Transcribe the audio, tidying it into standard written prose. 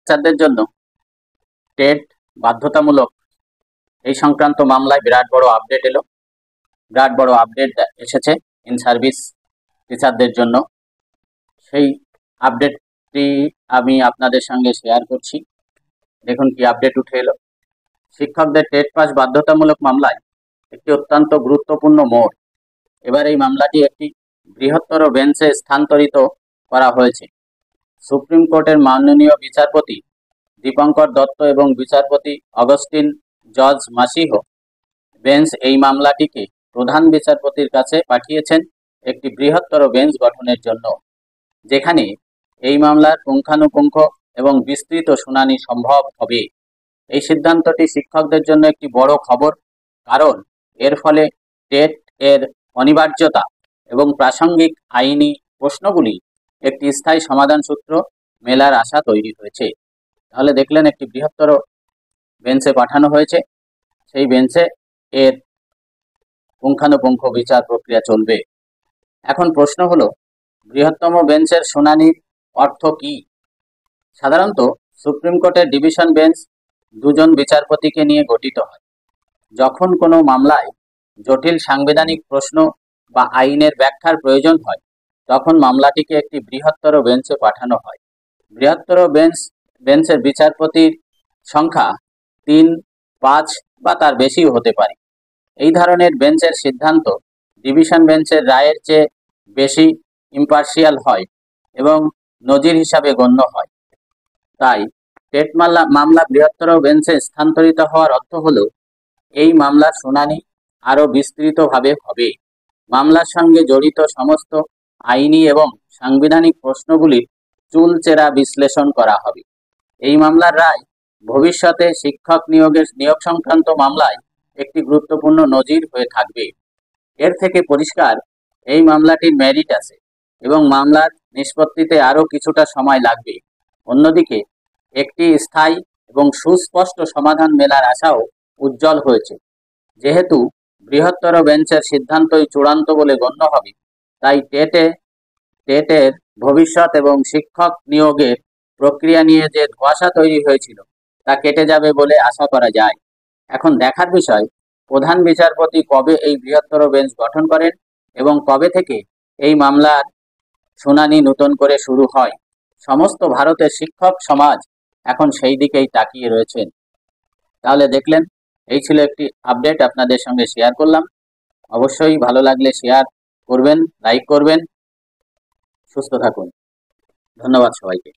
বাচ্চাদের জন্য টেট বাধ্যতামূলক এই সংক্রান্ত মামলায় বিরাট বড় আপডেট এলো। বিরাট বড় আপডেট এসেছে ইন সার্ভিস টিচারদের জন্য। সেই আপডেটটি আমি আপনাদের সঙ্গে শেয়ার করছি। দেখুন কি আপডেট উঠে এলো। শিক্ষকদের টেট পাস বাধ্যতামূলক মামলায় একটি অত্যন্ত গুরুত্বপূর্ণ মোড়। এবার এই মামলাটি একটি বৃহত্তর বেঞ্চে স্থানান্তরিত করা হয়েছে। সুপ্রিম কোর্টের মাননীয় বিচারপতি দীপঙ্কর দত্ত এবং বিচারপতি অগস্টিন জর্জ মাসিহো বেঞ্চ এই মামলাটিকে প্রধান বিচারপতির কাছে পাঠিয়েছেন একটি বৃহত্তর বেঞ্চ গঠনের জন্য, যেখানে এই মামলার পুঙ্খানুপুঙ্খ এবং বিস্তৃত শুনানি সম্ভব হবে। এই সিদ্ধান্তটি শিক্ষকদের জন্য একটি বড় খবর, কারণ এর ফলে টেট এর অনিবার্যতা এবং প্রাসঙ্গিক আইনি প্রশ্নগুলি একটি স্থায়ী সমাধান সূত্র মেলার আশা তৈরি হয়েছে। তাহলে দেখলেন একটি বৃহত্তর বেঞ্চে পাঠানো হয়েছে, সেই বেঞ্চে এর পুঙ্খানুপুঙ্খ বিচার প্রক্রিয়া চলবে। এখন প্রশ্ন হলো, বৃহত্তম বেঞ্চের শুনানির অর্থ কি? সাধারণত সুপ্রিম কোর্টের ডিভিশন বেঞ্চ দুজন বিচারপতিকে নিয়ে গঠিত হয়। যখন কোনো মামলায় জটিল সাংবিধানিক প্রশ্ন বা আইনের ব্যাখ্যার প্রয়োজন হয়, তখন মামলাটিকে একটি বৃহত্তর বেঞ্চে পাঠানো হয়। বৃহত্তর বেঞ্চের বিচারপতির সংখ্যা 3, 5 বা তার বেশিও হতে পারে। এই ধরনের বেঞ্চের সিদ্ধান্ত ডিভিশন বেঞ্চের রায়ের চেয়ে বেশি ইম্পার্শিয়াল হয় এবং নজির হিসাবে গণ্য হয়। তাই টেট মামলা বৃহত্তর বেঞ্চে স্থানান্তরিত হওয়ার অর্থ হলো এই মামলার শুনানি আরও বিস্তৃতভাবে হবে। মামলার সঙ্গে জড়িত সমস্ত আইনি এবং সাংবিধানিক প্রশ্নগুলির চুলচেরা বিশ্লেষণ করা হবে। এই মামলার রায় ভবিষ্যতে শিক্ষক নিয়োগ সংক্রান্ত মামলায় একটি গুরুত্বপূর্ণ নজির হয়ে থাকবে। এর থেকে পরিষ্কার এই মামলাটির মেরিট আছে এবং মামলার নিষ্পত্তিতে আরও কিছুটা সময় লাগবে। অন্যদিকে একটি স্থায়ী এবং সুস্পষ্ট সমাধান মেলার আশাও উজ্জ্বল হয়েছে। যেহেতু বৃহত্তর বেঞ্চের সিদ্ধান্তই চূড়ান্ত বলে গণ্য হবে, তাই টেটের ভবিষ্যৎ এবং শিক্ষক নিয়োগের প্রক্রিয়া নিয়ে যে ধোঁয়াশা তৈরি হয়েছিল তা কেটে যাবে বলে আশা করা যায়। এখন দেখার বিষয়, প্রধান বিচারপতি কবে এই বৃহত্তর বেঞ্চ গঠন করেন এবং কবে থেকে এই মামলার শুনানি নতুন করে শুরু হয়। সমস্ত ভারতের শিক্ষক সমাজ এখন সেই দিকেই তাকিয়ে রয়েছেন। তাহলে দেখলেন, এই ছিল একটি আপডেট আপনাদের সঙ্গে শেয়ার করলাম। অবশ্যই ভালো লাগলে শেয়ার করবেন, লাইক করবেন। সুস্থ থাকুন। ধন্যবাদ সবাইকে।